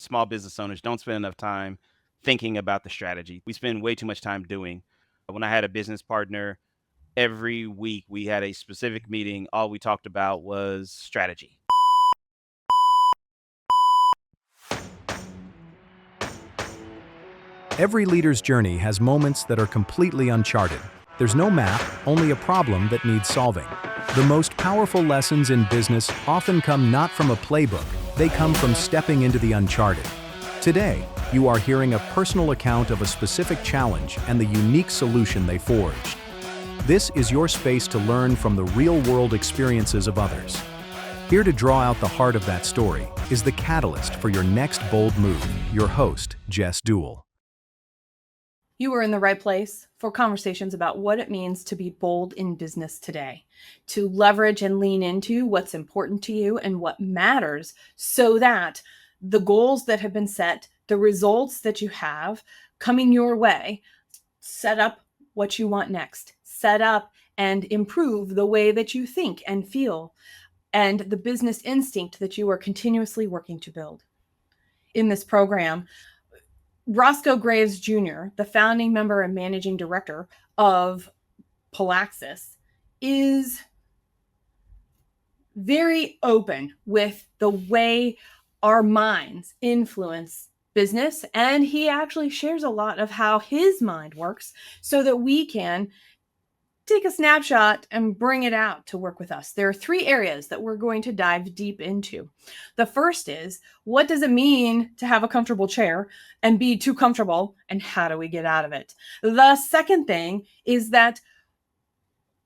Small business owners don't spend enough time thinking about the strategy. We spend way too much time doing. When I had a business partner, every week we had a specific meeting. All we talked about was strategy. Every leader's journey has moments that are completely uncharted. There's no map, only a problem that needs solving. The most powerful lessons in business often come not from a playbook, they come from stepping into the uncharted. Today, you are hearing a personal account of a specific challenge and the unique solution they forged. This is your space to learn from the real-world experiences of others. Here to draw out the heart of that story is the catalyst for your next bold move, your host, Jess Dewell. You are in the right place for conversations about what it means to be bold in business today, to leverage and lean into what's important to you and what matters so that the goals that have been set, the results that you have coming your way, set up what you want next, set up and improve the way that you think and feel, and the business instinct that you are continuously working to build. In this program, Rosco Graves Jr., the founding member and managing director of Polaxis, is very open with the way our minds influence business, and he actually shares a lot of how his mind works so that we can take a snapshot and bring it out to work with us. There are 3 areas that we're going to dive deep into. The first is, what does it mean to have a comfortable chair and be too comfortable, and how do we get out of it? The second thing is that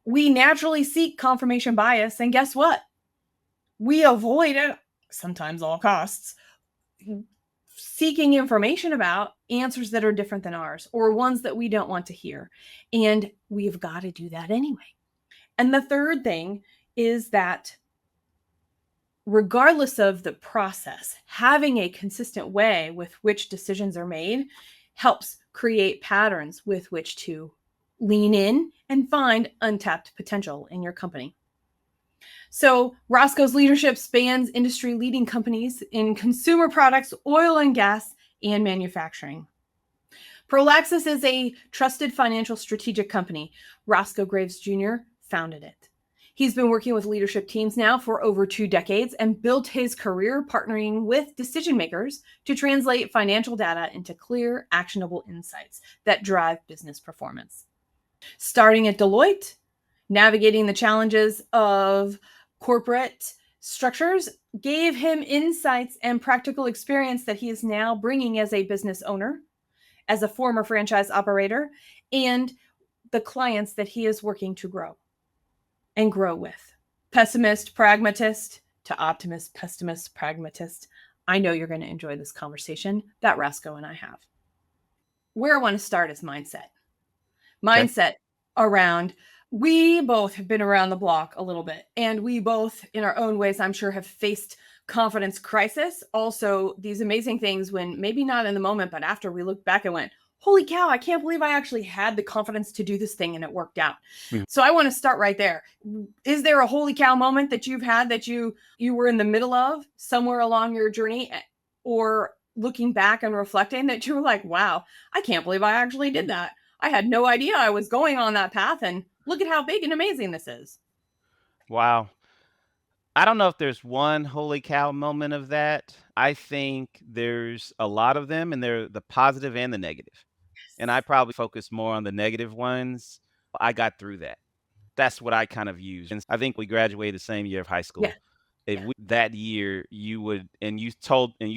we naturally seek confirmation bias, and guess what? We avoid it, sometimes all costs, seeking information about answers that are different than ours or ones that we don't want to hear. And we've got to do that anyway. And the third thing is that regardless of the process, having a consistent way with which decisions are made helps create patterns with which to lean in and find untapped potential in your company. So Rosco's leadership spans industry-leading companies in consumer products, oil and gas, and manufacturing. Polaxis is a trusted financial strategic company. Rosco Graves Jr. founded it. He's been working with leadership teams now for over 2 decades and built his career partnering with decision makers to translate financial data into clear, actionable insights that drive business performance. Starting at Deloitte, navigating the challenges of corporate structures gave him insights and practical experience that he is now bringing as a business owner, as a former franchise operator, and the clients that he is working to grow and grow with. Pessimist, pragmatist to optimist, pessimist, pragmatist. I know you're going to enjoy this conversation that Rosco and I have. Where I want to start is mindset. Mindset around, we both have been around the block a little bit, and we both, in our own ways, I'm sure, have faced confidence crisis. Also, these amazing things when maybe not in the moment, but after we look back and went, holy cow, I can't believe I actually had the confidence to do this thing and it worked out. Mm-hmm. So I want to start right there. Is there a holy cow moment that you've had that you were in the middle of somewhere along your journey, or looking back and reflecting that you were like, wow, I can't believe I actually did that. I had no idea I was going on that path, and look at how big and amazing this is. Wow. I don't know if there's one holy cow moment of that. I think there's a lot of them, and they're the positive and the negative. Yes. And I probably focus more on the negative ones. I got through that. That's what I kind of use. And I think we graduated the same year of high school. Yeah. If that year you would, and you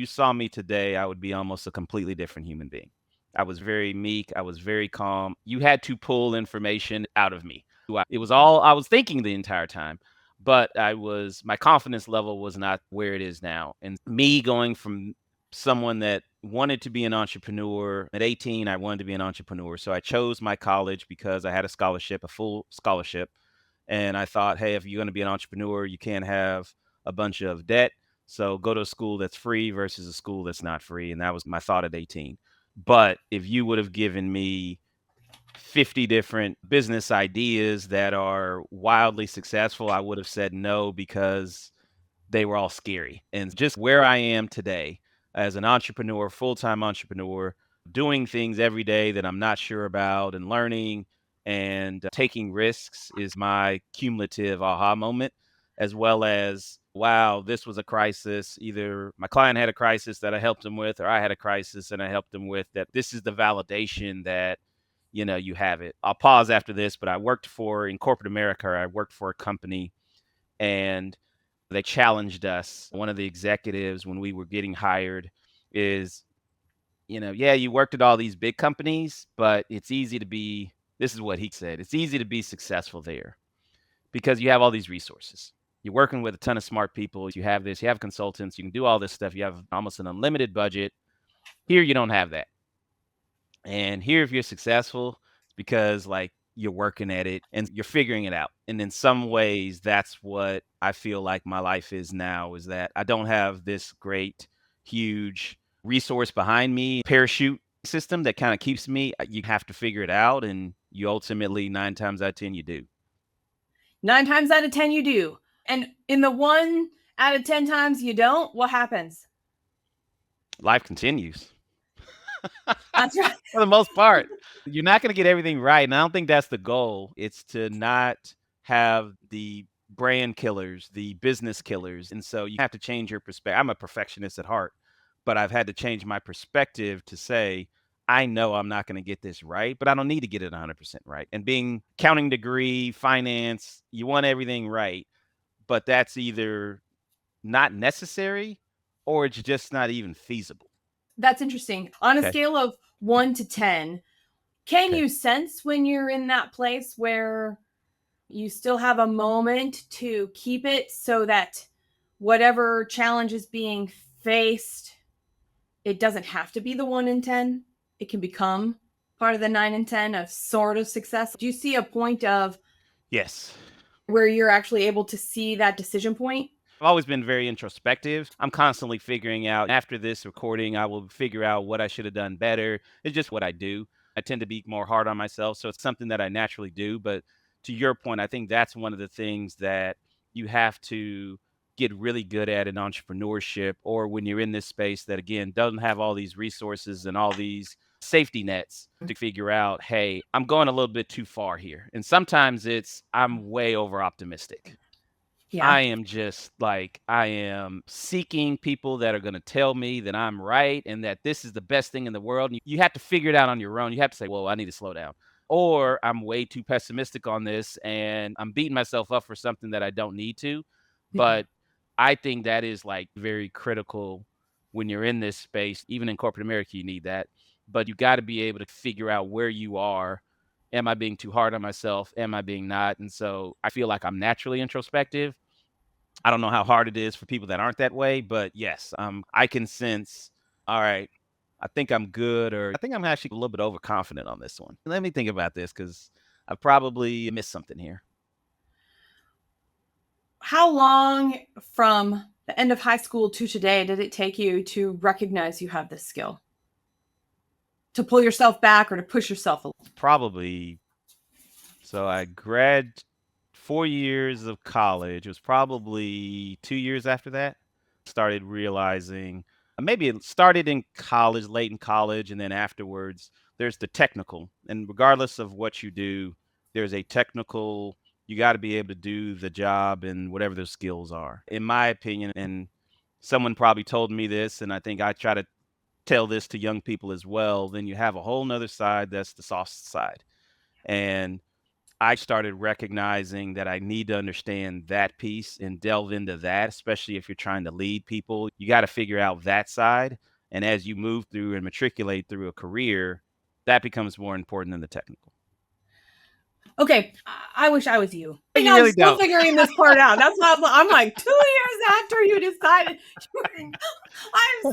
saw me today, I would be almost a completely different human being. I was very meek. I was very calm. You had to pull information out of me. It was all I was thinking the entire time, but my confidence level was not where it is now. And me going from someone that wanted to be an entrepreneur at 18, I wanted to be an entrepreneur. So I chose my college because I had a scholarship, a full scholarship. And I thought, hey, if you're going to be an entrepreneur, you can't have a bunch of debt. So go to a school that's free versus a school that's not free. And that was my thought at 18. But if you would have given me 50 different business ideas that are wildly successful, I would have said no because they were all scary. And just where I am today, as an entrepreneur, full-time entrepreneur, doing things every day that I'm not sure about and learning and taking risks is my cumulative aha moment, as well as, wow, this was a crisis. Either my client had a crisis that I helped him with, or I had a crisis and I helped him with, that this is the validation that, you have it. I'll pause after this, but in corporate America, I worked for a company and they challenged us. One of the executives, when we were getting hired, is, yeah, you worked at all these big companies, but this is what he said, it's easy to be successful there because you have all these resources. You're working with a ton of smart people. You have consultants, you can do all this stuff. You have almost an unlimited budget. Here, you don't have that. And here, if you're successful, it's because like you're working at it and you're figuring it out. And in some ways, that's what I feel like my life is now, is that I don't have this great, huge resource behind me, parachute system that kind of keeps me. You have to figure it out. And you ultimately, 9 times out of 10, you do. 9 times out of 10, you do. And in the 1 out of 10 times you don't, what happens? Life continues. That's right. For the most part, you're not going to get everything right. And I don't think that's the goal. It's to not have the brand killers, the business killers. And so you have to change your perspective. I'm a perfectionist at heart, but I've had to change my perspective to say, I know I'm not going to get this right, but I don't need to get it 100% right. And being accounting degree, finance, you want everything right, but that's either not necessary or it's just not even feasible. That's interesting. On a Okay. scale of 1 to 10, can Okay. you sense when you're in that place where you still have a moment to keep it so that whatever challenge is being faced, it doesn't have to be the 1 in 10? It can become part of the 9 and 10 of sort of success. Do you see a point of Yes. where you're actually able to see that decision point? I've always been very introspective. I'm constantly figuring out, after this recording, I will figure out what I should have done better. It's just what I do. I tend to be more hard on myself. So it's something that I naturally do. But to your point, I think that's one of the things that you have to get really good at in entrepreneurship, or when you're in this space that, again, doesn't have all these resources and all these safety nets to figure out, hey, I'm going a little bit too far here. And sometimes I'm way over optimistic. Yeah. I am seeking people that are going to tell me that I'm right and that this is the best thing in the world. And you have to figure it out on your own. You have to say, well, I need to slow down. Or I'm way too pessimistic on this and I'm beating myself up for something that I don't need to. But I think that is like very critical when you're in this space. Even in corporate America, you need that. But you got to be able to figure out where you are. Am I being too hard on myself? Am I being not? And so I feel like I'm naturally introspective. I don't know how hard it is for people that aren't that way, but yes, I can sense, all right, I think I'm good, or I think I'm actually a little bit overconfident on this one. Let me think about this because I probably missed something here. How long from the end of high school to today did it take you to recognize you have this skill? To pull yourself back or to push yourself a little? Probably, so I 4 years of college. It was probably 2 years after that. Started realizing, maybe it started in college, late in college, and then afterwards, there's the technical. And regardless of what you do, there's a technical, you got to be able to do the job and whatever those skills are. In my opinion, and someone probably told me this, and I think I try to tell this to young people as well, then you have a whole nother side that's the soft side. And I started recognizing that I need to understand that piece and delve into that, especially if you're trying to lead people. You got to figure out that side. And as you move through and matriculate through a career, that becomes more important than the technical. Okay, I wish I was you. You I'm really still don't. figuring this part out. That's why I'm like 2 years after you decided. I'm so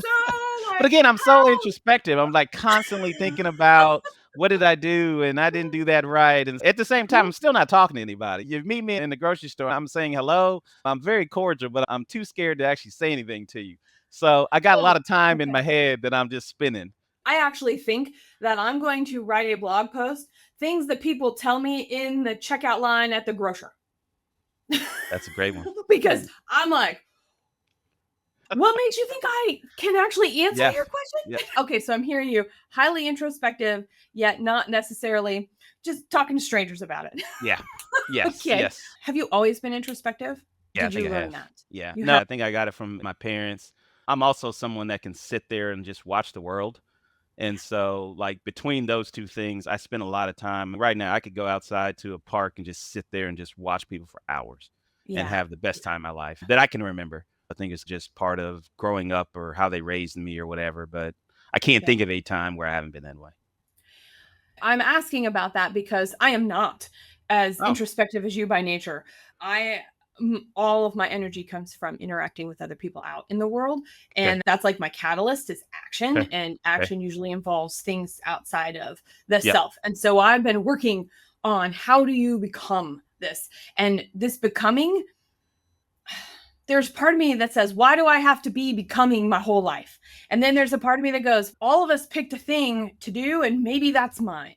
like. But again, I'm so introspective. I'm like constantly thinking about what did I do and I didn't do that right. And at the same time, I'm still not talking to anybody. You meet me in the grocery store, I'm saying hello. I'm very cordial, but I'm too scared to actually say anything to you. So I got a lot of time in my head that I'm just spinning. I actually think that I'm going to write a blog post, things that people tell me in the checkout line at the grocer. That's a great one. Because I'm like, What makes you think I can actually answer Yeah. your Yeah. question? Okay, so I'm hearing you highly introspective, yet not necessarily just talking to strangers about it. Yeah. Yes. Okay. Yes. Have you always been introspective? Yeah, I Did think you I learn have. that? Yeah. You No, have. I think I got it from my parents. I'm also someone that can sit there and just watch the world. And so, like, between those two things, I spend a lot of time. Right now, I could go outside to a park and just sit there and just watch people for hours and Yeah. have the best time of my life that I can remember. I think it's just part of growing up or how they raised me or whatever. But I can't Yeah. think of a time where I haven't been that way. I'm asking about that because I am not as Oh, introspective as you by nature. All of my energy comes from interacting with other people out in the world, okay. and that's like my catalyst is action, Okay. and Okay. action usually involves things outside of the Yep. self. And so I've been working on how do you become this, and this becoming, there's part of me that says, why do I have to be becoming my whole life? And then there's a part of me that goes, all of us picked a thing to do, and maybe that's mine.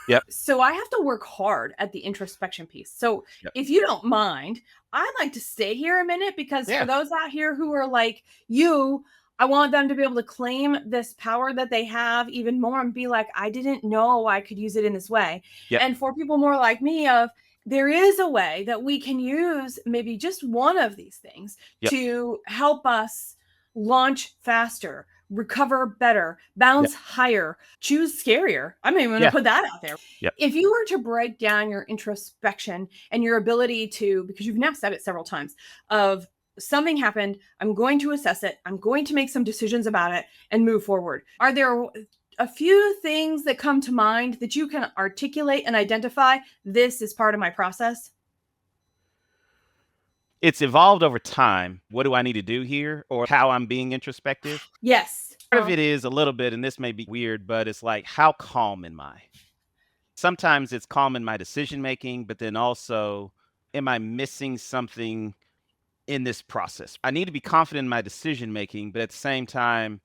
Yep. So I have to work hard at the introspection piece. So Yep. if you don't mind, I'd like to stay here a minute because for Yeah. those out here who are like you, I want them to be able to claim this power that they have even more and be like, I didn't know I could use it in this way. Yep. And for people more like me, of there is a way that we can use maybe just one of these things Yep. to help us launch faster, recover better, Yep. bounce higher, choose scarier. I'm even going to Yeah. put that out there. Yep. If you were to break down your introspection and your ability to, because you've now said it several times, of something happened, I'm going to assess it, I'm going to make some decisions about it and move forward. Are there a few things that come to mind that you can articulate and identify? This is part of my process. It's evolved over time. What do I need to do here or how I'm being introspective? Yes. Part of it is a little bit, and this may be weird, but it's like, how calm am I? Sometimes it's calm in my decision making, but then also, am I missing something in this process? I need to be confident in my decision making, but at the same time,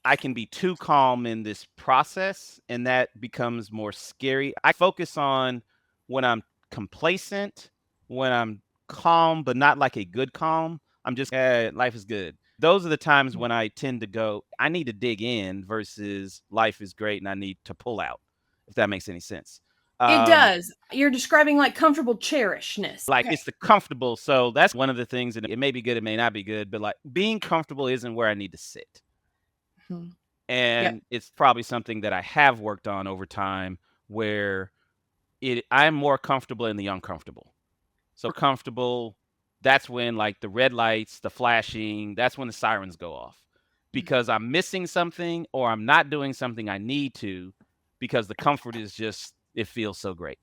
I can be too calm in this process, and that becomes more scary. I focus on when I'm complacent, when I'm calm, but not like a good calm. I'm just, life is good. Those are the times when I tend to go, I need to dig in versus life is great and I need to pull out, if that makes any sense. It Um, does. You're describing like comfortable cherishness. like Okay. it's the comfortable. So that's one of the things, and it may be good, it may not be good, but like being comfortable isn't where I need to sit. Mhm. Yep. And it's probably something that I have worked on over time where I'm more comfortable in the uncomfortable. So comfortable, that's when like the red lights, the flashing, that's when the sirens go off because I'm missing something or I'm not doing something I need to because the comfort is just, it feels so great.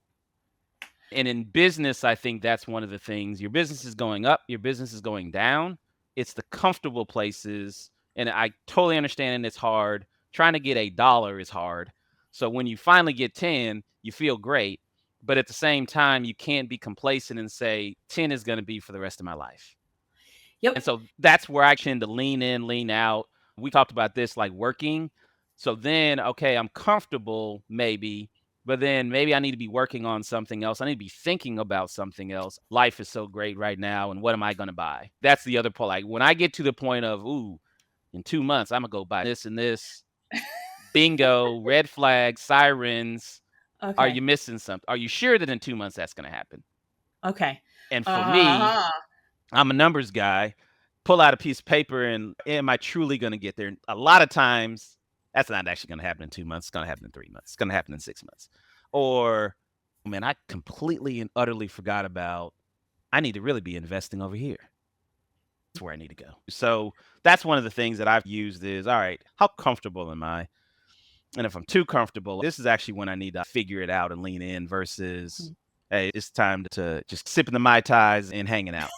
And in business, I think that's one of the things. Your business is going up, your business is going down. It's the comfortable places. And I totally understand and it's hard. Trying to get $1 is hard. So when you finally get 10, you feel great. But at the same time, you can't be complacent and say 10 is going to be for the rest of my life. Yep. And so that's where I tend to lean in, lean out. We talked about this like working. So then, okay, I'm comfortable maybe, but then maybe I need to be working on something else. I need to be thinking about something else. Life is so great right now. And what am I going to buy? That's the other part. Like when I get to the point of, ooh, in 2 months, I'm going to go buy this and this. Bingo, red flags, sirens. Are you Okay. missing something? Are you sure that in 2 months that's going to happen? Okay. And for me, Uh-huh. I'm a numbers guy. Pull out a piece of paper and am I truly going to get there? A lot of times, that's not actually going to happen in 2 months. It's going to happen in 3 months. It's going to happen in 6 months. Or, man, I completely and utterly forgot about, I need to really be investing over here. That's where I need to go. So that's one of the things that I've used is, all right, how comfortable am I? And if I'm too comfortable, this is actually when I need to figure it out and lean in versus, hey, it's time to just sipping the Mai Tais and hanging out.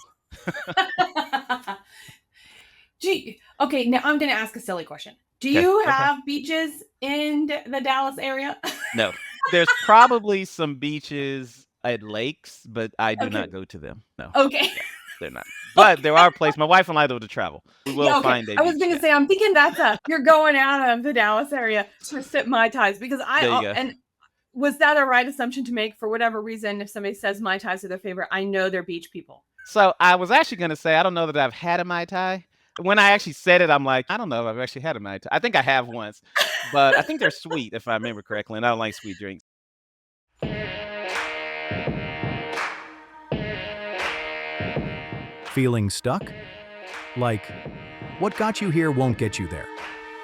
Gee, okay, now I'm going to ask a silly question. Do Okay. you Okay. have beaches in the Dallas area? No. There's probably some beaches at lakes, but I do Okay. not go to them. No. Okay. Yeah, they're not. But there are places. My wife and I go to travel. We will Yeah, okay. find a I was beach. going to Yeah. say, I'm thinking that's you're going out of the Dallas area to sip Mai Tais because There you go. and was that a right assumption to make for whatever reason? If somebody says Mai Tais are their favorite, I know they're beach people. So I was actually going to say, I don't know that I've had a Mai Tai, When I actually said it, I'm like, I don't know if I've actually had a Mai Tai. I think I have once, but I think they're sweet if I remember correctly, and I don't like sweet drinks. Feeling stuck? Like, what got you here won't get you there.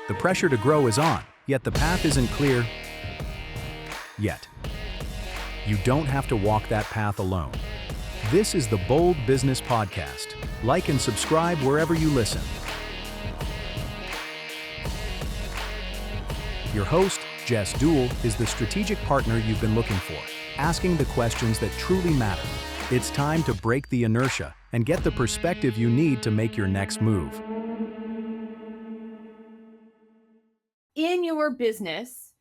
The pressure to grow is on, yet the path isn't clear yet. You don't have to walk that path alone. This is the Bold Business Podcast. Like and subscribe wherever you listen. Your host, Jess Dewell, is the strategic partner you've been looking for, asking the questions that truly matter. It's time to break the inertia and get the perspective you need to make your next move. In your business,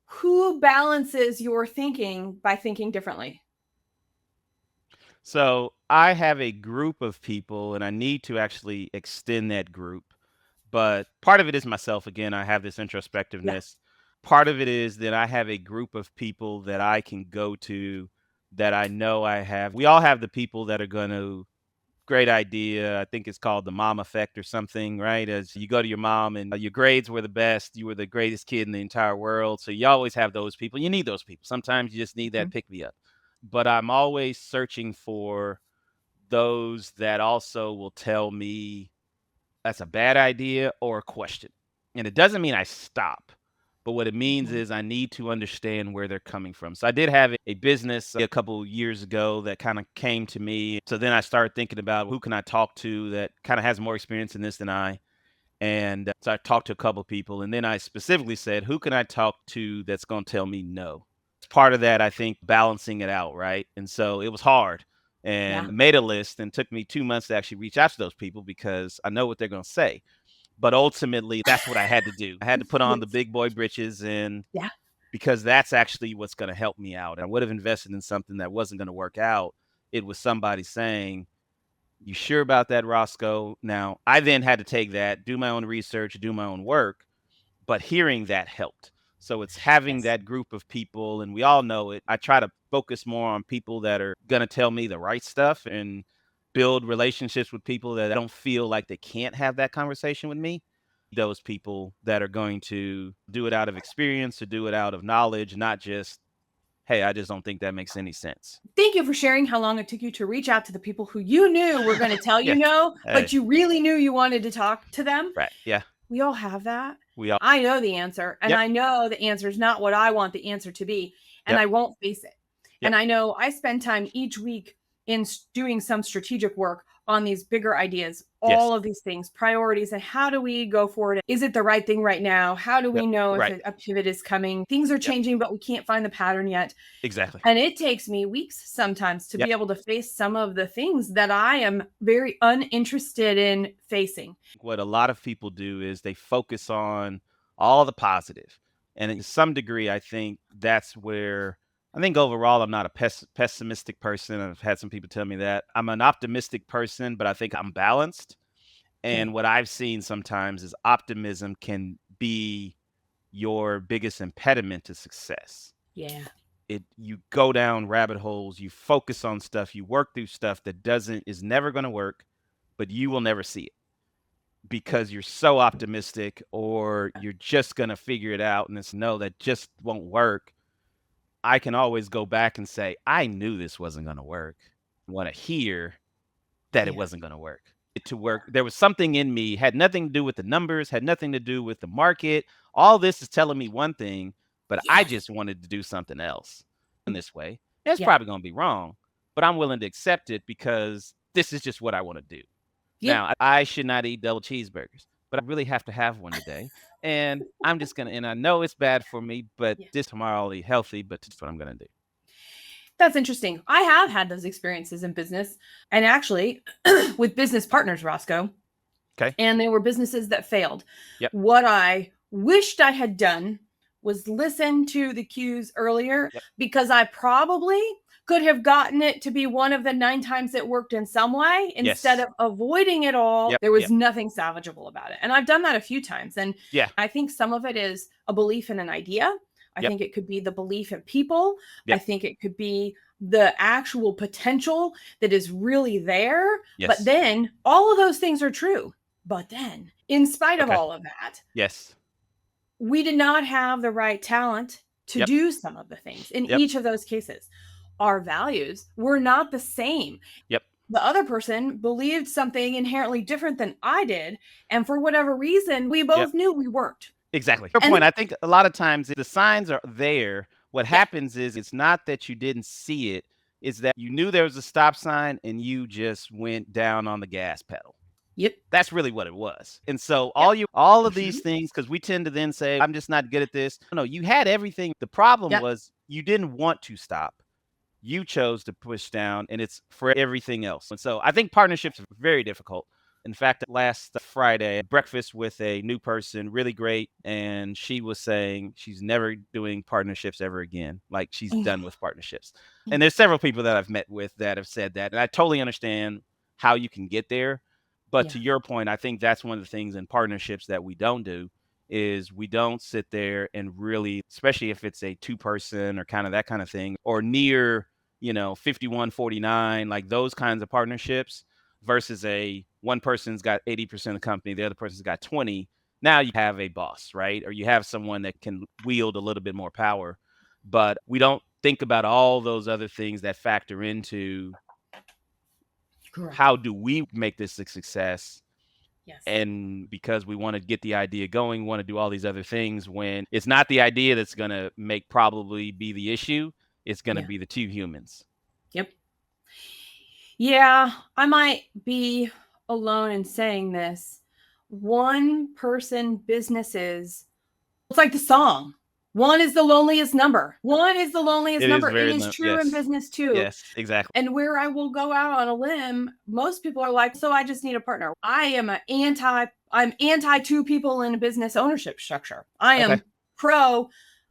who balances your thinking by thinking differently? So I have a group of people, and I need to actually extend that group. But part of it is myself. Again, I have this Yeah. introspectiveness. Part of it is that I have a group of people that I can go to that I know I have. We all have the people that are going to, great idea. I think it's called the mom effect or something, right? As you go to your mom and your grades were the best, you were the greatest kid in the entire world. So you always have those people. You need those people. Sometimes you just need that Mhm. pick me up. But I'm always searching for those that also will tell me that's a bad idea or a question. And it doesn't mean I stop, but what it means Mhm. is I need to understand where they're coming from. So I did have a business a couple years ago that kind of came to me. So then I started thinking about who can I talk to that kind of has more experience in this than I. And so I talked to a couple people, and then I specifically said, who can I talk to that's going to tell me no? It's part of that, I think, balancing it out, right? And so it was hard Yeah. and made a list and took me 2 months to actually reach out to those people because I know what they're going to say. But ultimately, that's what I had to do. I had to put on the Yes. big boy britches and Yeah. because that's actually what's going to help me out. I would have invested in something that wasn't going to work out. It was somebody saying, you sure about that, Rosco? Now, I then had to take that, do my own research, do my own work, but hearing that helped. So it's having Yes. that group of people, and we all know it. I try to focus more on people that are going to tell me the right stuff and build relationships with people that I don't feel like they can't have that conversation with me. Those people that are going to do it out of experience, to do it out of knowledge, not just, hey, I just don't think that makes any sense. Thank you for sharing how long it took you to reach out to the people who you knew were going to tell you Yeah. no, but Hey, you really knew you wanted to talk to them. right. Yeah. We all have that. We all, I know the answer, and yep. I know the answer is not what I want the answer to be, and Yep. I won't face it. Yep. And I know I spend time each week in doing some strategic work on these bigger ideas, Yes. all of these things, priorities, and how do we go forward? Is it the right thing right now? How do we Yep. know if Right. a pivot is coming? Things are Yep. changing, but we can't find the pattern yet. Exactly. And it takes me weeks sometimes to Yep. be able to face some of the things that I am very uninterested in facing. What a lot of people do is they focus on all the positive. And in some degree, I think that's where I think overall, I'm not a pessimistic person. I've had some people tell me that. I'm an optimistic person, but I think I'm balanced. And Okay. what I've seen sometimes is optimism can be your biggest impediment to success. Yeah. You go down rabbit holes, you focus on stuff, you work through stuff that doesn't is never going to work, but you will never see it because you're so optimistic or you're just going to figure it out and it's no, that just won't work. I can always go back and say, I knew this wasn't going to work. I want to hear that it Yeah. wasn't going to work. It to work. There was something in me, had nothing to do with the numbers, had nothing to do with the market. All this is telling me one thing, but I Yes. just wanted to do something else in this way. And it's Yeah. probably going to be wrong, but I'm willing to accept it because this is just what I want to do. Yeah. Now, I should not eat double cheeseburgers, but I really have to have one today. And I'm just going to, and I know it's bad for me, but Yeah. this tomorrow I'll eat healthy, but that's what I'm going to do. That's interesting. I have had those experiences in business and actually with business partners, Roscoe, Okay. and they were businesses that failed. Yep. What I wished I had done was listen to the cues earlier Yep. because I probably could have gotten it to be one of the 9 times it worked in some way instead Yes. of avoiding it all. Yep. There was Yep. nothing salvageable about it. And I've done that a few times. And Yeah. I think some of it is a belief in an idea. I Yep. think it could be the belief in people. I Yep. think it could be the actual potential that is really there. But Yes. then all of those things are true. But then, in spite of Okay. all of that, Yes. we did not have the right talent to Yep. do some of the things in Yep. each of those cases. Our values were not the same. Yep. The other person believed something inherently different than I did. And for whatever reason, we Yep. both knew we weren't. Exactly. Your And point. I think a lot of times the signs are there. What yeah, happens is it's not that you didn't see it, it's that you knew there was a stop sign and you just went down on the gas pedal. yep, That's really what it was. And so yep, all of these mhm, things, because we tend to then say, I'm just not good at this. No, you had everything. The problem yep, was you didn't want to stop. You chose to push down, and it's for everything else. And so I think partnerships are very difficult. In fact, last Friday, breakfast with a new person, really great. And she was saying she's never doing partnerships ever again. Like she's done with partnerships. And there's several people that I've met with that have said that. And I totally understand how you can get there. But yeah, to your point, I think that's one of the things in partnerships that we don't do is we don't sit there and really, especially if it's a two person or kind of that kind of thing, or near 51-49, like those kinds of partnerships versus a one person's got 80% of the company, the other person's got 20. Now you have a boss, right? Or you have someone that can wield a little bit more power. But we don't think about all those other things that factor into correct. how do we make this a success. Yes, And because we want to get the idea going, want to do all these other things when it's not the idea that's going to make probably be the issue, it's going to yeah, be the two humans. yep. Yeah, I might be alone in saying this. One person businesses, it's like the song. One is the loneliest number. One is the loneliest It is number. It very is low. true in Yes. business too. Yes, exactly. And where I will go out on a limb, most people are like, so I just need a partner. I'm anti two people in a business ownership structure. I Okay. am pro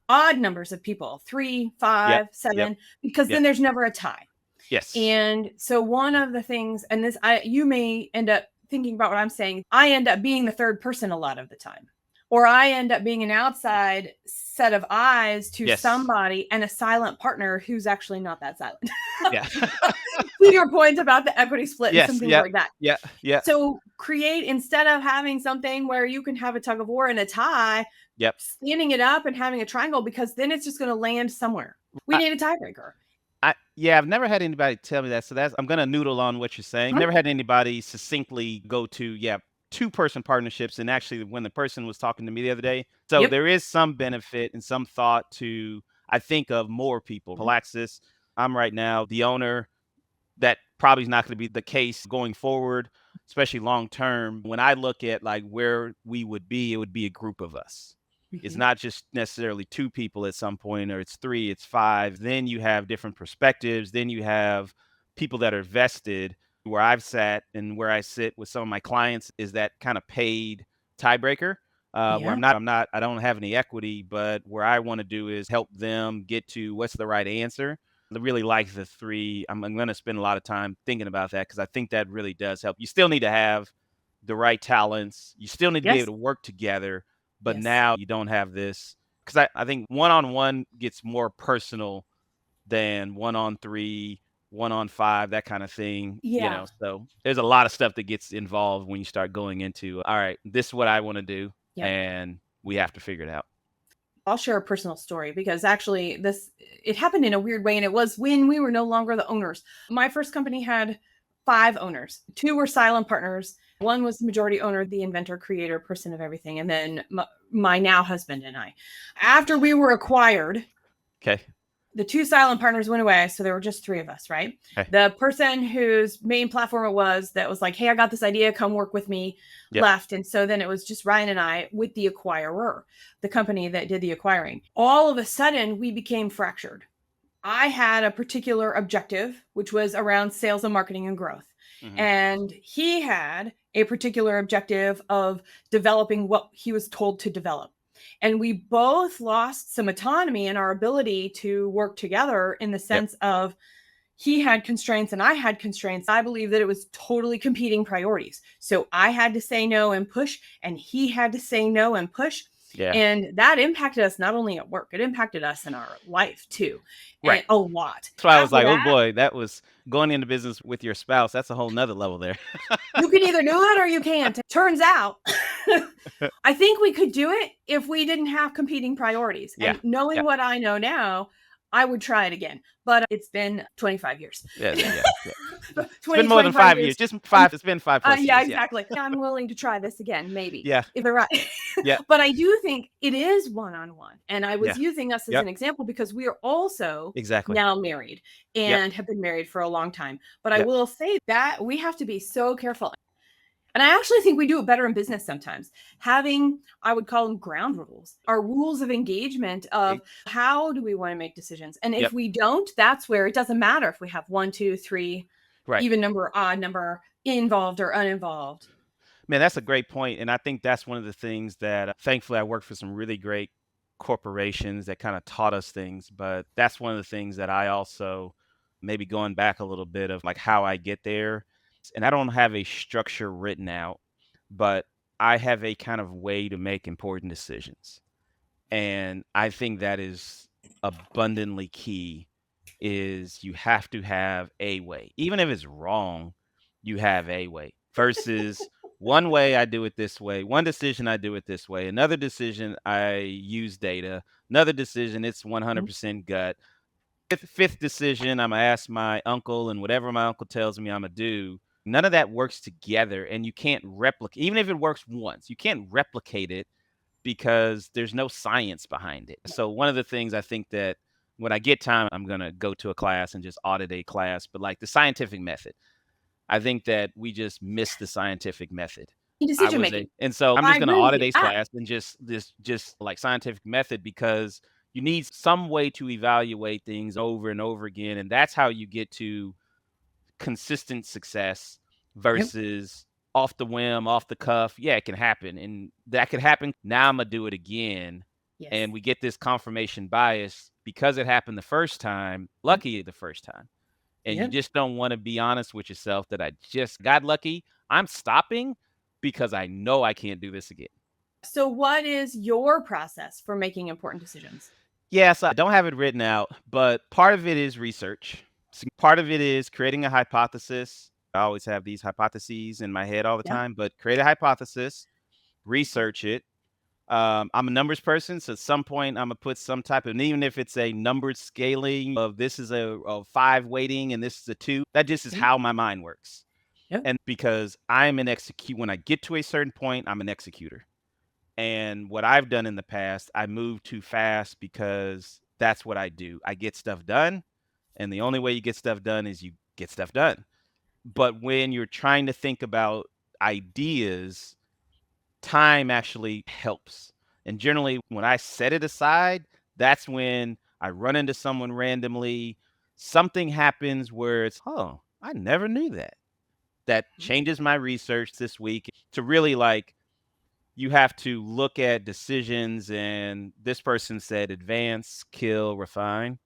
odd numbers of people, three, Yep. five, Yep. seven, because Yep. then there's never a tie. Yes. And so one of the things, and this, you may end up thinking about what I'm saying. I end up being the third person a lot of the time, or I end up being an outside set of eyes to Yes. somebody and a silent partner who's actually not that silent. Yeah. To your point about the equity split and some Yes. things Yep. like that. Yeah. Yeah. So create, instead of having something where you can have a tug of war and a tie, Yep. standing it up and having a triangle, because then it's just going to land somewhere. We I, need a tiebreaker. I've never had anybody tell me that. So I'm gonna noodle on what you're saying. Never had anybody succinctly go to, two-person partnerships. And actually when the person was talking to me the other day, so Yep. there is some benefit and some thought to, I think, of more people. Polaxis, I'm right now the owner. That probably is not going to be the case going forward, especially long term. When I look at like where we would be, it would be a group of us. It's Mhm. not just necessarily two people at some point, or it's three, it's five. Then you have different perspectives. Then you have people that are vested. Where I've sat and where I sit with some of my clients is that kind of paid tiebreaker. Where Yeah. I don't have any equity, but where I want to do is help them get to what's the right answer. I really like the three. I'm going to spend a lot of time thinking about that because I think that really does help. You still need to have the right talents. You still need to be Yes. able to work together, but Yes. now you don't have this because I think one on one gets more personal than one on three, one on five, that kind of thing. Yeah. So there's a lot of stuff that gets involved when you start going into, all right, this is what I want to do, Yep. and we have to figure it out. I'll share a personal story because actually it happened in a weird way, and it was when we were no longer the owners. My first company had 5 owners. 2 were silent partners. One was the majority owner, the inventor, creator, person of everything, and then my now husband and I. After we were acquired, Okay. the 2 silent partners went away, so there were just 3 of us, right? Okay. The person whose main platform it was that was like, hey, I got this idea, come work with me, Yep. left. And so then it was just Ryan and I with the acquirer, the company that did the acquiring. All of a sudden, we became fractured. I had a particular objective, which was around sales and marketing and growth. Mm-hmm. And he had a particular objective of developing what he was told to develop. And we both lost some autonomy in our ability to work together in the Yep. sense of he had constraints and I had constraints. I believe that it was totally competing priorities. So I had to say no and push, and he had to say no and push. Yeah. And that impacted us not only at work, it impacted us in our life too. Right. And a lot. That's why I was After like, oh that, boy, that was going into business with your spouse. That's a whole nother level there. you can either do it or you can't. Turns out, I think we could do it if we didn't have competing priorities. Yeah. And knowing Yeah. what I know now, I would try it again. But it's been 25 years. Yeah. Yeah. Yeah. It's 20, been more than 25 5 years. Just five. It's been 5+ yeah, years. Yeah. exactly. I'm willing to try this again, maybe, Yeah. if they're right. Yeah. But I do think it is one-on-one. And I was Yeah. using us as Yep. an example because we are also Exactly. now married Yep. and have been married for a long time. But I Yep. will say that we have to be so careful. And I actually think we do it better in business sometimes. Having, I would call them ground rules, our rules of engagement of how do we want to make decisions. And if Yep. we don't, that's where it doesn't matter if we have 1, 2, 3, Right. even number, odd number, involved or uninvolved. Man, that's a great point. And I think that's one of the things that thankfully I worked for some really great corporations that kind of taught us things. But that's one of the things that I also, maybe going back a little bit of like how I get there. And I don't have a structure written out, but I have a kind of way to make important decisions. And I think that is abundantly key is you have to have a way. Even if it's wrong, you have a way versus one way I do it this way, one decision I do it this way, another decision I use data, another decision it's 100% gut. Fifth decision I'm gonna ask my uncle and whatever my uncle tells me I'm gonna do. None of that works together and you can't replicate even if it works once, you can't replicate it because there's no science behind it. So one of the things I think that when I get time, I'm going to go to a class and just audit a class, but like the scientific method, I think that we just miss the scientific method. Decision making. And so I'm I just going to agree with audit you. a class and just like scientific method because you need some way to evaluate things over and over again. And that's how you get to consistent success versus off the whim, off the cuff. Yeah, it can happen. And that could happen. Now I'm going to do it again. Yes. And we get this confirmation bias because it happened the first time, lucky the first time. And you just don't want to be honest with yourself that I just got lucky. I'm stopping because I know I can't do this again. So what is your process for making important decisions? Yes, I don't have it written out, but part of it is research. Part of it is creating a hypothesis. I always have these hypotheses in my head all the time, but create a hypothesis, research it. I'm a numbers person, so at some point I'm gonna put some type of, and even if it's a numbered scaling of this is a 5 weighting and this is a 2, that just is how my mind works. And because I'm an when I get to a certain point, I'm an executor. And what I've done in the past, I move too fast because that's what I do. I get stuff done, and the only way you get stuff done is you get stuff done. But when you're trying to think about ideas, time actually helps. And generally, when I set it aside, that's when I run into someone randomly. Something happens where it's, oh, I never knew that. That changes my research this week to really like, you have to look at decisions. And this person said advance, kill, refine.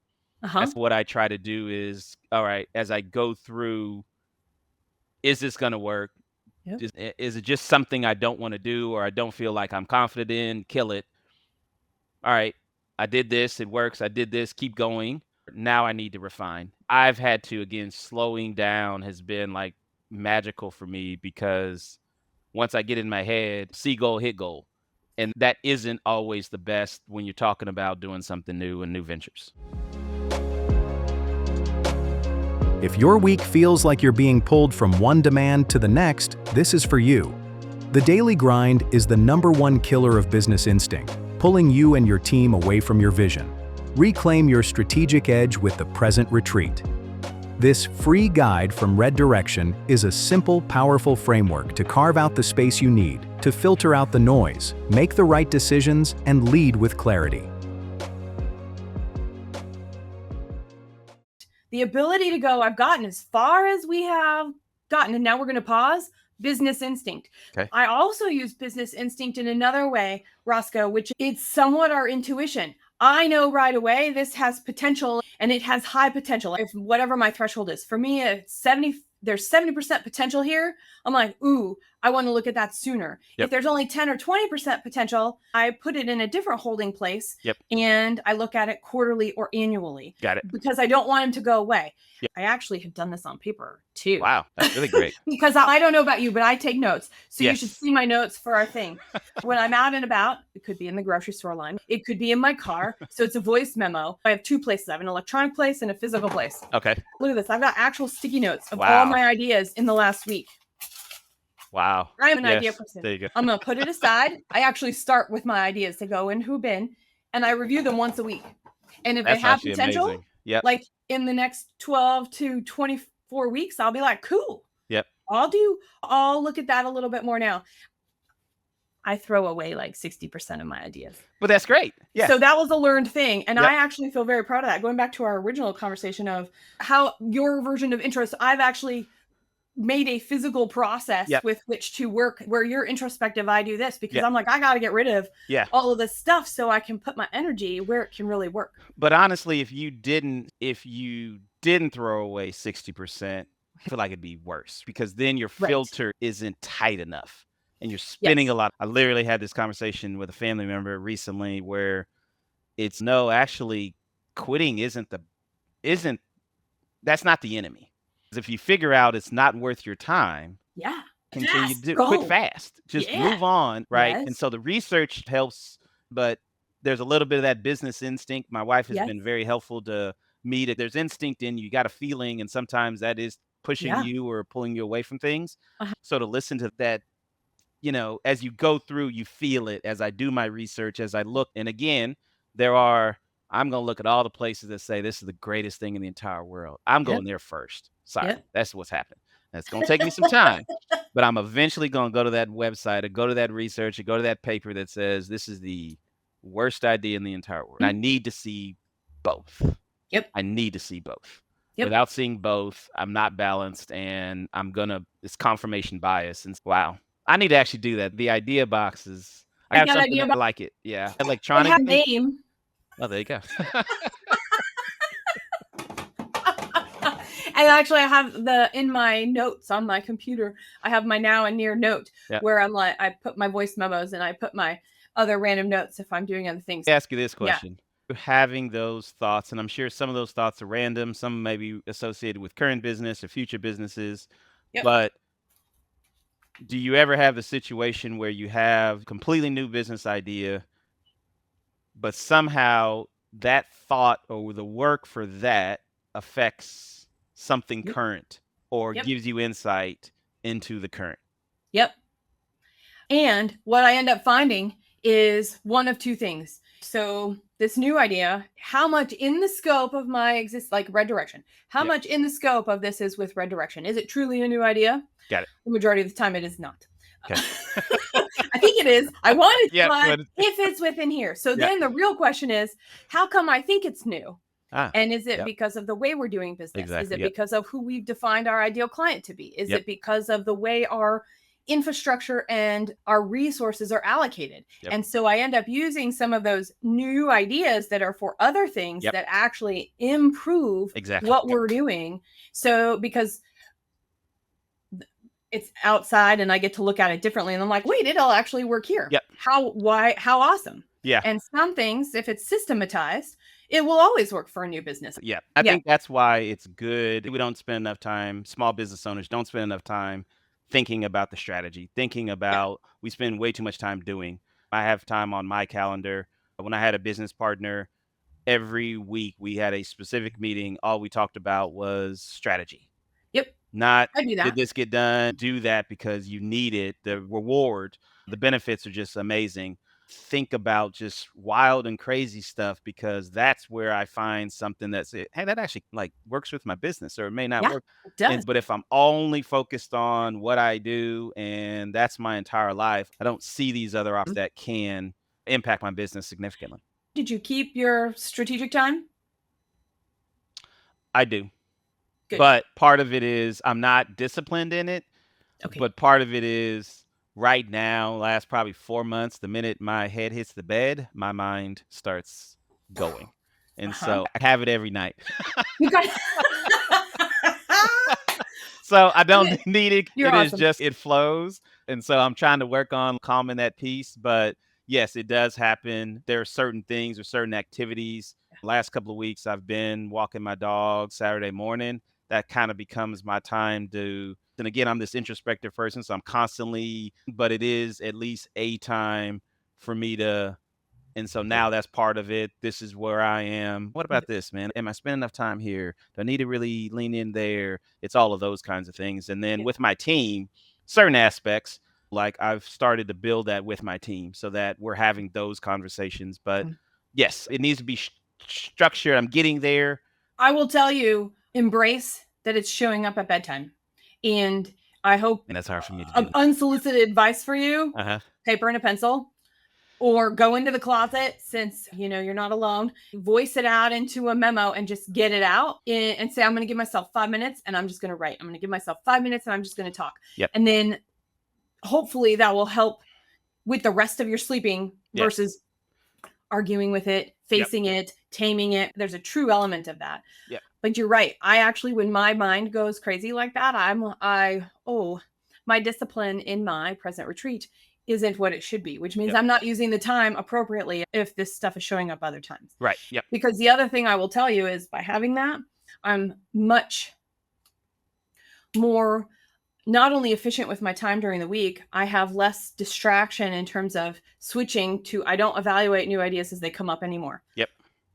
That's what I try to do is, all right, as I go through, is this going to work? Is it just something I don't want to do or I don't feel like I'm confident in? Kill it. All right, I did this. It works. I did this. Keep going. Now I need to refine. I've had to, again, slowing down has been like magical for me because once I get in my head, see goal, hit goal. And that isn't always the best when you're talking about doing something new and new ventures. If your week feels like you're being pulled from one demand to the next, this is for you. The daily grind is the #1 killer of business instinct, pulling you and your team away from your vision. Reclaim your strategic edge with the Present Retreat. This free guide from Red Direction is a simple, powerful framework to carve out the space you need to filter out the noise, make the right decisions, and lead with clarity. The ability to go, I've gotten as far as we have gotten, and now we're going to pause. Business instinct. Okay. I also use business instinct in another way, Rosco, which it's somewhat our intuition. I know right away this has potential and it has high potential. If whatever my threshold is, for me, it's 70, there's 70% potential here. I'm like, ooh, I want to look at that sooner. Yep. If there's only 10 or 20% potential, I put it in a different holding place. Yep. And I look at it quarterly or annually. Got it. Because I don't want them to go away. Yep. I actually have done this on paper too. Wow, that's really great. Because I don't know about you, but I take notes. So Yes. you should see my notes for our thing. When I'm out and about, it could be in the grocery store line. It could be in my car. So it's a voice memo. I have two places. I have an electronic place and a physical place. Okay. Look at this. I've got actual sticky notes of Wow. all my ideas in the last week. Wow. I'm an idea person. There you go. I'm going to put it aside. I actually start with my ideas to go in who bin, and I review them once a week. And if That's they have actually potential, amazing. Yep. like in the next 12 to 24 weeks, I'll be like, cool. Yep. I'll look at that a little bit more now. I throw away like 60% of my ideas. But that's great. Yeah. So that was a learned thing. And Yep. I actually feel very proud of that. Going back to our original conversation of how your version of interest, I've actually made a physical process Yep. with which to work where you're introspective. I do this because Yep. I'm like, I got to get rid of Yeah. all of this stuff so I can put my energy where it can really work. But honestly, if you didn't throw away 60%, I feel like it'd be worse because then your Right. filter isn't tight enough and you're spinning Yes. a lot. I literally had this conversation with a family member recently where it's no, actually quitting that's not the enemy. 'Cause if you figure out it's not worth your time, Yeah. continue Fast, to go. quit fast. Just Yeah. move on, right? And Yes. so the research helps, but there's a little bit of that business instinct. My wife has Yes. been very helpful to me that there's instinct in you, got a feeling, and sometimes that is pushing Yeah. you or pulling you away from things. Uh-huh. So to listen to that, as you go through, you feel it as I do my research, as I look. And again, I'm going to look at all the places that say this is the greatest thing in the entire world. I'm Yep. going there first. Sorry, Yep. that's what's happening. That's going to take me some time, but I'm eventually going to go to that website or go to that research or go to that paper that says this is the worst idea in the entire world. I need to see both. Yep. I need to see both. Yep. Without seeing both, I'm not balanced and it's confirmation bias. And wow, I need to actually do that. The idea boxes. I have got something idea that I like it. Yeah. They Electronic. have a name. Oh, there you go. And actually, I have in my notes on my computer, I have my now and near note where I'm like, I put my voice memos and I put my other random notes if I'm doing other things. Let me ask you this question. Having those thoughts, and I'm sure some of those thoughts are random, some may be associated with current business or future businesses, but do you ever have the situation where you have a completely new business idea, but somehow that thought or the work for that affects something current or gives you insight into the current? Yep. And what I end up finding is one of two things. So this new idea, how much in the scope of my like red direction, how much in the scope of this is with red direction? Is it truly a new idea? Got it. The majority of the time it is not. Okay. I think it is. I want it, but if it's within here. So then the real question is, how come I think it's new? Ah, and is it because of the way we're doing business? Exactly, Is it because of who we've defined our ideal client to be? Is it because of the way our infrastructure and our resources are allocated? And so I end up using some of those new ideas that are for other things that actually improve what we're doing. So because it's outside and I get to look at it differently and I'm like, wait, it'll actually work here. How awesome. Yeah. And some things, if it's systematized, it will always work for a new business. Yeah. I think that's why it's good. We don't spend enough time, small business owners don't spend enough time thinking about the strategy, thinking about, we spend way too much time doing. I have time on my calendar. When I had a business partner, every week we had a specific meeting. All we talked about was strategy. Yep. Not, I do that. did this get done? Do that because you need it. The reward, the benefits are just amazing. Think about just wild and crazy stuff because that's where I find something that's hey, that actually like works with my business, or it may not work. It does. But if I'm only focused on what I do and that's my entire life, I don't see these other options that can impact my business significantly. Did you keep your strategic time? I do. Good. But part of it is I'm not disciplined in it. Okay. But part of it is right now, last probably 4 months, the minute my head hits the bed, my mind starts going. And so I have it every night. You got So I don't Good. need it. You're It is awesome. just, it flows. And so I'm trying to work on calming that piece. But yes, it does happen. There are certain things or certain activities. Last couple of weeks, I've been walking my dog Saturday morning. That kind of becomes my time to, and again, I'm this introspective person. So I'm constantly, but it is at least a time for me to, and so now that's part of it. This is where I am. What about this, man? Am I spending enough time here? Do I need to really lean in there? It's all of those kinds of things. And then Yeah. with my team, certain aspects, like I've started to build that with my team so that we're having those conversations. But yes, it needs to be structured. I'm getting there. I will tell you, embrace that it's showing up at bedtime. And I hope And that's hard for me to do. unsolicited advice for you, Uh-huh. paper and a pencil, or go into the closet since you're not alone, voice it out into a memo and just get it out and say, I'm going to give myself 5 minutes and I'm just going to write. I'm going to give myself 5 minutes and I'm just going to talk. Yep. And then hopefully that will help with the rest of your sleeping versus arguing with it, facing it, taming it. There's a true element of that. Yep. But you're right. I actually, when my mind goes crazy like that, my discipline in my present retreat isn't what it should be, which means I'm not using the time appropriately if this stuff is showing up other times. Right. Yep. Because the other thing I will tell you is by having that, I'm much more not only efficient with my time during the week, I have less distraction in terms of switching to, I don't evaluate new ideas as they come up anymore. Yep.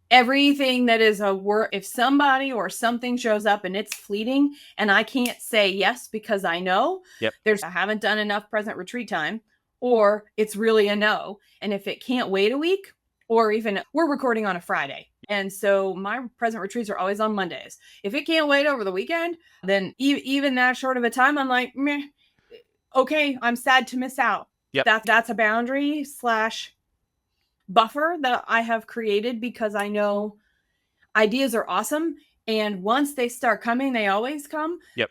Everything that is a word, if somebody or something shows up and it's fleeting and I can't say yes because I know I haven't done enough present retreat time, or it's really a no. And if it can't wait a week, or even we're recording on a Friday. And so my present retreats are always on Mondays. If it can't wait over the weekend, then even that short of a time, I'm like, meh, okay, I'm sad to miss out. Yep. That's a boundary / buffer that I have created because I know ideas are awesome. And once they start coming, they always come. Yep.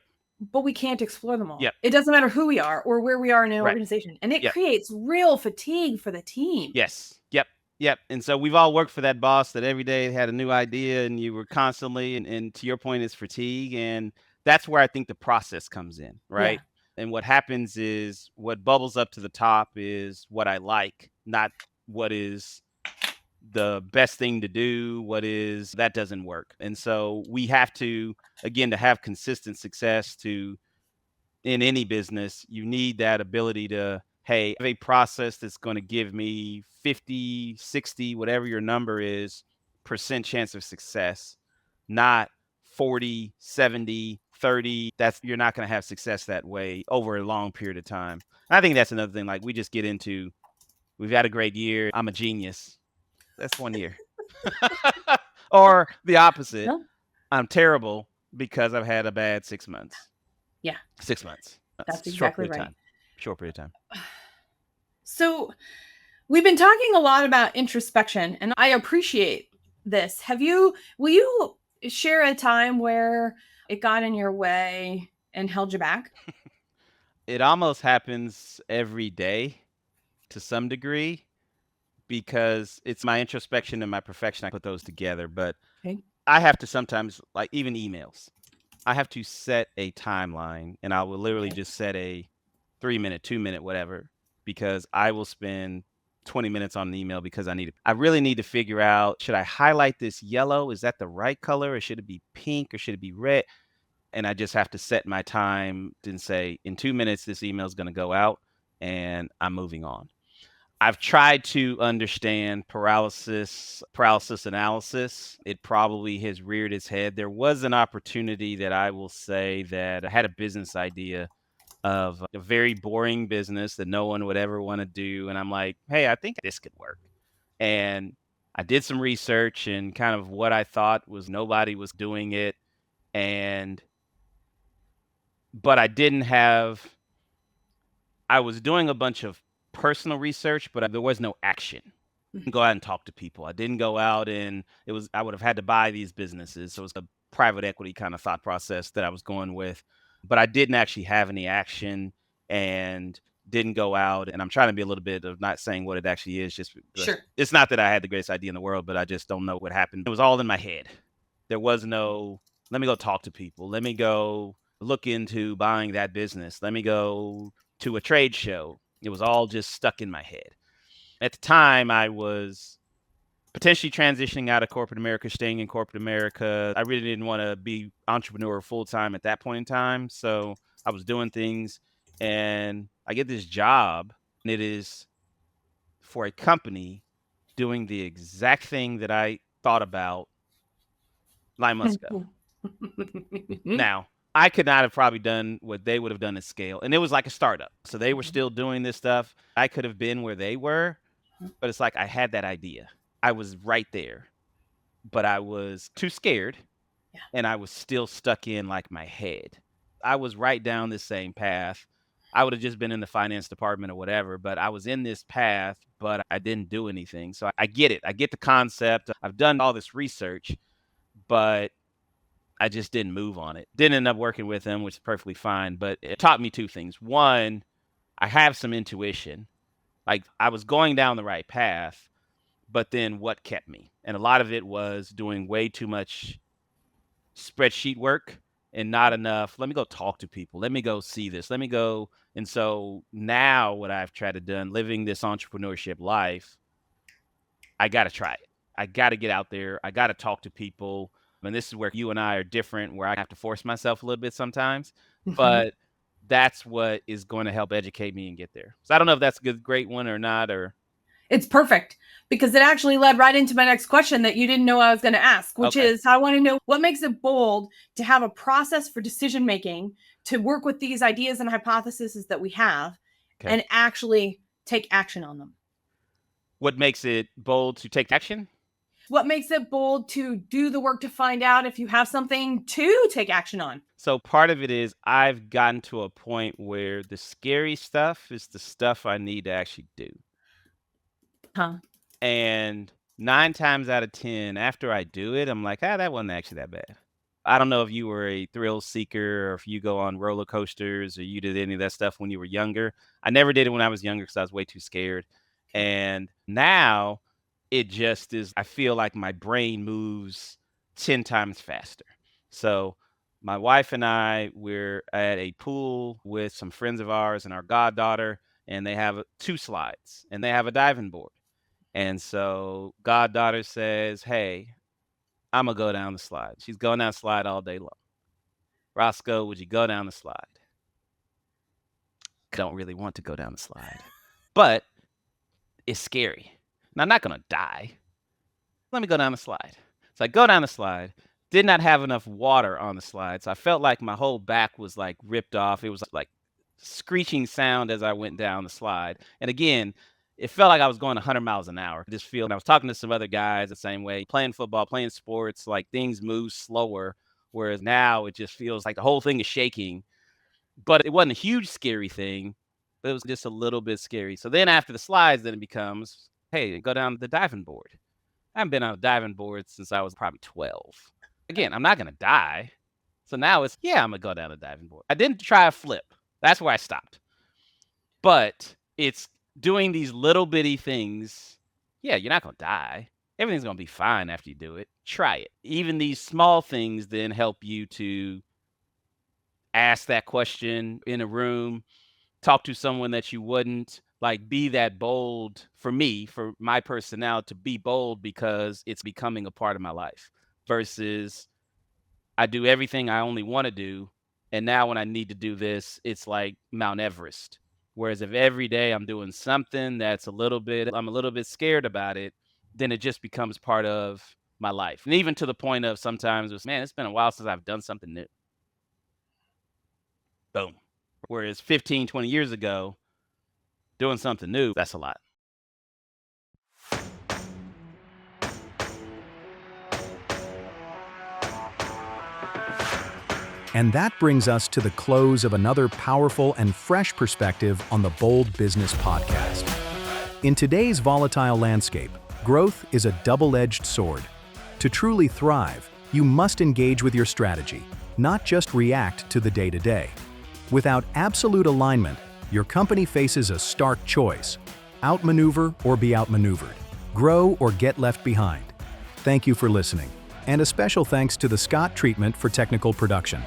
But we can't explore them all. Yep. It doesn't matter who we are or where we are in an organization. And it creates real fatigue for the team. Yes. Yep. Yep. And so we've all worked for that boss that every day had a new idea and you were constantly, and to your point, is fatigue. And that's where I think the process comes in, right? Yeah. And what happens is what bubbles up to the top is what I like, not what is the best thing to do, that doesn't work. And so we have to, again, to have consistent success in any business, you need that ability to, hey, I have a process that's going to give me 50, 60, whatever your number is, % chance of success, not 40, 70, 30. You're not going to have success that way over a long period of time. And I think that's another thing. Like we just get into, we've had a great year. I'm a genius. That's 1 year. Or the opposite. No. I'm terrible because I've had a bad 6 months. Yeah. 6 months. That's exactly right. Short period of time. So we've been talking a lot about introspection, and I appreciate this. Will you share a time where it got in your way and held you back? It almost happens every day to some degree because it's my introspection and my perfection. I put those together, but I have to sometimes, like even emails, I have to set a timeline and I will literally just set a 3-minute, 2-minute, whatever, because I will spend 20 minutes on an email because I really need to figure out, should I highlight this yellow? Is that the right color? Or should it be pink or should it be red? And I just have to set my time and say, in 2 minutes, this email is going to go out and I'm moving on. I've tried to understand paralysis analysis. It probably has reared its head. There was an opportunity that I will say that I had a business idea of a very boring business that no one would ever want to do. And I'm like, hey, I think this could work. And I did some research and kind of what I thought was nobody was doing it. But I was doing a bunch of personal research, but there was no action. I didn't go out and talk to people. I didn't go out and I would have had to buy these businesses. So it was a private equity kind of thought process that I was going with, but I didn't actually have any action and didn't go out. And I'm trying to be a little bit of not saying what it actually is. Just sure. It's not that I had the greatest idea in the world, but I just don't know what happened. It was all in my head. There was no, let me go talk to people. Let me go look into buying that business. Let me go to a trade show. It was all just stuck in my head. At the time, I was potentially transitioning out of corporate America, staying in corporate America. I really didn't want to be entrepreneur full time at that point in time. So I was doing things, and I get this job, and it is for a company doing the exact thing that I thought about 9 months ago. Now, I could not have probably done what they would have done at scale. And it was like a startup. So they were still doing this stuff. I could have been where they were, but it's like I had that idea. I was right there, but I was too scared, Yeah. and I was still stuck in like my head. I was right down this same path. I would have just been in the finance department or whatever, but I was in this path, but I didn't do anything. So I get it. I get the concept. I've done all this research, but I just didn't move on it. Didn't end up working with them, which is perfectly fine. But it taught me two things. One, I have some intuition. Like I was going down the right path, but then what kept me? And a lot of it was doing way too much spreadsheet work and not enough. Let me go talk to people. Let me go see this. Let me go. And so now what I've tried to do, living this entrepreneurship life, I got to try it. I got to get out there. I got to talk to people. And this is where you and I are different, where I have to force myself a little bit sometimes. But that's what is going to help educate me and get there. So I don't know if that's a great one or not, or It's perfect because it actually led right into my next question that you didn't know I was going to ask, which is I want to know what makes it bold to have a process for decision making, to work with these ideas and hypotheses that we have and actually take action on them. What makes it bold to take action? What makes it bold to do the work to find out if you have something to take action on? So part of it is I've gotten to a point where the scary stuff is the stuff I need to actually do. And 9 times out of 10, after I do it, I'm like, that wasn't actually that bad. I don't know if you were a thrill seeker or if you go on roller coasters or you did any of that stuff when you were younger. I never did it when I was younger because I was way too scared. And now it just is, I feel like my brain moves 10 times faster. So my wife and I, we're at a pool with some friends of ours and our goddaughter, and they have 2 slides and they have a diving board. And so goddaughter says, hey, I'm going to go down the slide. She's going down the slide all day long. Rosco, would you go down the slide? Don't really want to go down the slide, but it's scary. Now, I'm not going to die. Let me go down the slide. So I go down the slide, did not have enough water on the slide. So I felt like my whole back was like ripped off. It was like screeching sound as I went down the slide. And again, it felt like I was going 100 miles an hour. This field, I was talking to some other guys the same way, playing football, playing sports, like things move slower. Whereas now it just feels like the whole thing is shaking. But it wasn't a huge scary thing, but it was just a little bit scary. So then after the slides, then it becomes, hey, go down the diving board. I haven't been on a diving board since I was probably 12. Again, I'm not going to die. So now it's, I'm going to go down the diving board. I didn't try a flip. That's where I stopped. But it's doing these little bitty things. Yeah, you're not going to die. Everything's going to be fine after you do it. Try it. Even these small things then help you to ask that question in a room, talk to someone that you wouldn't, like be that bold. For me, for my personality, to be bold because it's becoming a part of my life versus I do everything I only want to do. And now when I need to do this, it's like Mount Everest. Whereas if every day I'm doing something that's I'm a little bit scared about it, then it just becomes part of my life. And even to the point of sometimes it's been a while since I've done something new. Boom. Whereas 15, 20 years ago, doing something new, that's a lot. And that brings us to the close of another powerful and fresh perspective on the Bold Business Podcast. In today's volatile landscape, growth is a double-edged sword. To truly thrive, you must engage with your strategy, not just react to the day-to-day. Without absolute alignment, your company faces a stark choice: outmaneuver or be outmaneuvered, grow or get left behind. Thank you for listening. And a special thanks to the Scott Treatment for technical production.